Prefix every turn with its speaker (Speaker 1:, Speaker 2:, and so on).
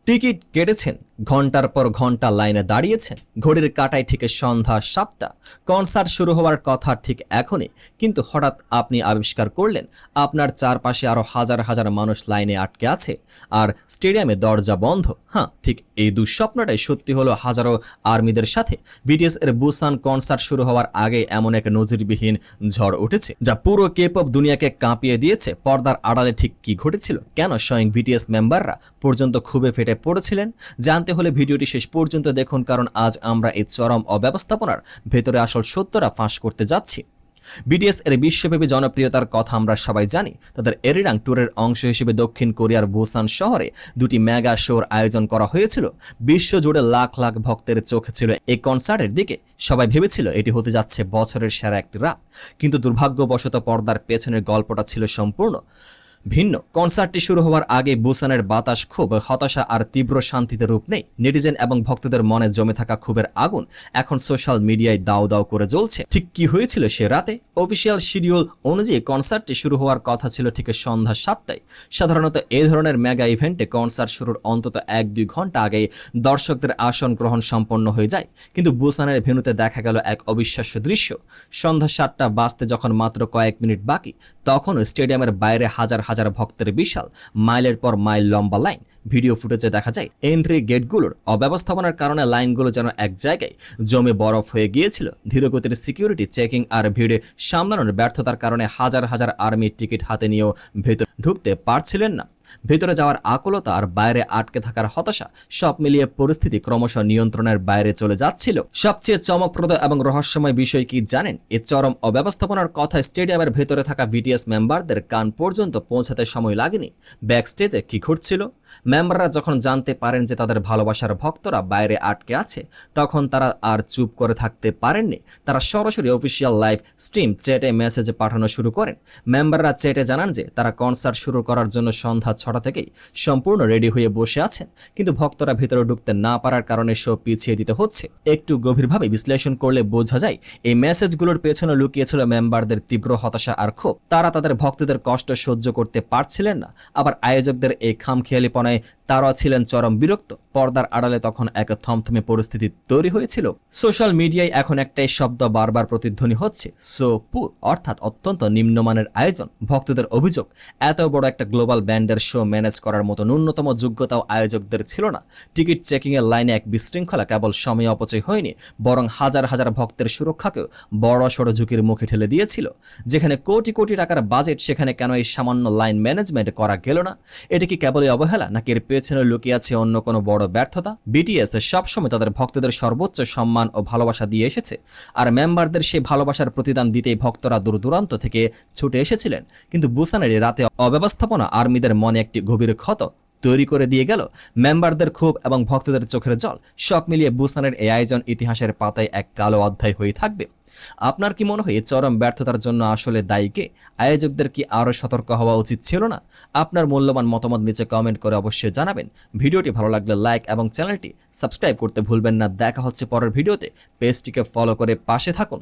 Speaker 1: Ticket কেটেছেন, ঘন্টার পর ঘন্টা লাইনে দাঁড়িয়েছেন, ঘড়ির কাঁটায় ঠিক সন্ধ্যা 7টা, কনসার্ট শুরু হওয়ার কথা ঠিক এখনই, কিন্তু হঠাৎ আপনি আবিষ্কার করলেন আপনার চারপাশে আরো হাজার হাজার মানুষ লাইনে আটকে আছে আর স্টেডিয়ামে দরজা বন্ধ। হ্যাঁ, ঠিক এই দুঃস্বপ্নটাই সত্যি হলো হাজারো আর্মিদের সাথে। বিটিএস এর বুসান কনসার্ট শুরু হওয়ার আগে এমন এক নজিরবিহীন ঝড় উঠেছে যা পুরো কে-পপ দুনিয়াকে কাঁপিয়ে দিয়েছে। পর্দার আড়ালে ঠিক কি ঘটেছিল, কেন স্বয়ং বিটিএস মেম্বাররা পর্যন্ত ক্ষোভে ফেটে পড়েছিলেন, জানতে হলে ভিডিওটি শেষ পর্যন্ত দেখুন, কারণ আজ আমরা এই চরম অব্যবস্থাপনার ভেতরে আসল সত্যটা ফাঁস করতে যাচ্ছি। বিটিএস এর বিশ্বব্যাপী জনপ্রিয়তার কথা আমরা সবাই জানি। তাদের এরিরাং ট্যুরের অংশ হিসেবে দক্ষিণ কোরিয়ার বুসান শহরে দুটি মেগা শোর আয়োজন করা হয়েছিল। বিশ্বজুড়ে লাখ লাখ ভক্তের চোখ ছিল এই কনসার্টের দিকে। সবাই ভেবেছিল এটি হতে যাচ্ছে বছরের সেরা একটি রাত, কিন্তু দুর্ভাগ্যবশত পর্দার পেছনের গল্পটা ছিল সম্পূর্ণ ভিন্ন। কনসার্টটি শুরু হওয়ার আগে বুসানের বাতাস খুব হতাশা আর তীব্র শান্তিতে রূপ নেই। নেটিজেন এবং ভক্তদের মনে জমে থাকা ক্ষোভের আগুন এখন সোশ্যাল মিডিয়ায় দাউ দাউ করে জ্বলছে। ঠিক কি হয়েছিল সে রাতে? অফিসিয়াল শিডিউল অনুযায়ী কনসার্টটি শুরু হওয়ার কথা ছিল ঠিক সন্ধ্যা 7টায়। সাধারণত এই ধরনের মেগা ইভেন্টে কনসার্ট শুরুর অন্তত 1-2 ঘন্টা আগে দর্শকদের আসন গ্রহণ সম্পন্ন হয়ে যায়, কিন্তু বুসানের ভেন্যুতে দেখা গেল এক অবিশ্বাস্য দৃশ্য। সন্ধ্যা 7টা বাজতে যখন মাত্র কয়েক মিনিট বাকি, তখনও স্টেডিয়ামের বাইরে হাজার হাজার ভক্তের বিশাল মাইলের পর মাইল লম্বা লাইন। ভিডিও ফুটেজে দেখা যায় এন্ট্রি গেটগুলোর অব্যবস্থাপনার কারণে লাইনগুলো যেন এক জায়গায় জমে বরফ হয়ে গিয়েছিল। ধীরগতির সিকিউরিটি চেকিং আর ভিড়ে সামলানোর ব্যর্থতার কারণে হাজার হাজার আর্মির টিকিট হাতে নিয়েও ভেতর ঢুকতে পারছিলেন না। ভেতরে যাওয়ার আকুলতা আর বাইরে আটকে থাকার হতাশা সব মিলিয়ে পরিস্থিতি ক্রমশ নিয়ন্ত্রণের বাইরে চলে যাচ্ছিল। সবচেয়ে চমকপ্রদ এবং রহস্যময় বিষয় কি জানেন? এই চরম অব্যবস্থাপনার কথা স্টেডিয়ামের ভেতরে থাকা বিটিএস মেম্বারদের কান পর্যন্ত পৌঁছাতে সময় লাগেনি। ব্যাকস্টেজে কি ঘটছিল? মেম্বাররা যখন জানতে পারেন যে তাদের ভালোবাসার ভক্তরা বাইরে আটকে আছে, তখন তারা আর চুপ করে থাকতে পারেননি। তারা সরাসরি অফিসিয়াল লাইভ স্ট্রিম চ্যাটে মেসেজ পাঠানো শুরু করেন। মেম্বাররা চ্যাটে জানান যে তারা কনসার্ট শুরু করার জন্য সন্ধ্যা 6টা থেকেই সম্পূর্ণ রেডি হয়ে বসে আছেন, কিন্তু ভক্তরা ভেতরে ঢুকতে না পারার কারণে শো পিছিয়ে দিতে হচ্ছে। একটু গভীরভাবে বিশ্লেষণ করলে বোঝা যায় এই মেসেজগুলোর পেছনে লুকিয়েছিল মেম্বারদের তীব্র হতাশা আর ক্ষোভ। তারা তাদের ভক্তদের কষ্ট সহ্য করতে পারছিলেন না, আবার আয়োজকদের এই খামখেয়ালিপনায় তারা ছিলেন চরম বিরক্ত। পর্দার আড়ালে তখন এক থমথমে পরিস্থিতি তৈরি হয়েছিল। সোশ্যাল মিডিয়ায় এখন একটাই শব্দ বারবার প্রতিধ্বনি হচ্ছে, সো পুর, অর্থাৎ অত্যন্ত নিম্নমানের আয়োজন। ভক্তদের অভিযোগ, এত বড় একটা গ্লোবাল ব্যান্ডের শো ম্যানেজ করার মতো ন্যূনতম যোগ্যতাও আয়োজকদের ছিল না। টিকিট চেকিং এর লাইনে এক বিশৃঙ্খলা কেবল সময় অপচয় হয়নি, বরং হাজার হাজার ভক্তের সুরক্ষাকেও বড় সড় ঝুঁকির মুখে ঠেলে দিয়েছিল। যেখানে কোটি কোটি টাকার বাজেট, সেখানে কেন এই সামান্য লাইন ম্যানেজমেন্ট করা গেল না? এটা কি কেবলই অবহেলা, নাকি এর পেছনে লুকিয়ে আছে অন্য কোনো বড় ব্যর্থতা? বিটিএস সবসময় তাদের ভক্তদের সর্বোচ্চ সম্মান ও ভালোবাসা দিয়ে এসেছে, আর মেম্বারদের সেই ভালোবাসার প্রতিদান দিতেই ভক্তরা দূর দূরান্ত থেকে ছুটে এসেছিলেন। কিন্তু বুসানের রাতে অব্যবস্থাপনা আর্মিদের মনে একটি গভীর ক্ষত তৈরি করে দিয়ে গেল। মেম্বারদের ক্ষোভ এবং ভক্তদের চোখের জল সব মিলিয়ে বুসানের এই আয়োজন ইতিহাসের পাতায় এক কালো অধ্যায় হয়ে থাকবে। আপনার কি মনে হয় এই চরম ব্যর্থতার জন্য আসলে দায়ী কে? আয়োজকদের কি আরও সতর্ক হওয়া উচিত ছিল না? আপনার মূল্যবান মতামত নিচে কমেন্ট করে অবশ্যই জানাবেন। ভিডিওটি ভালো লাগলে লাইক এবং চ্যানেলটি সাবস্ক্রাইব করতে ভুলবেন না। দেখা হচ্ছে পরের ভিডিওতে। পেজটিকে ফলো করে পাশে থাকুন।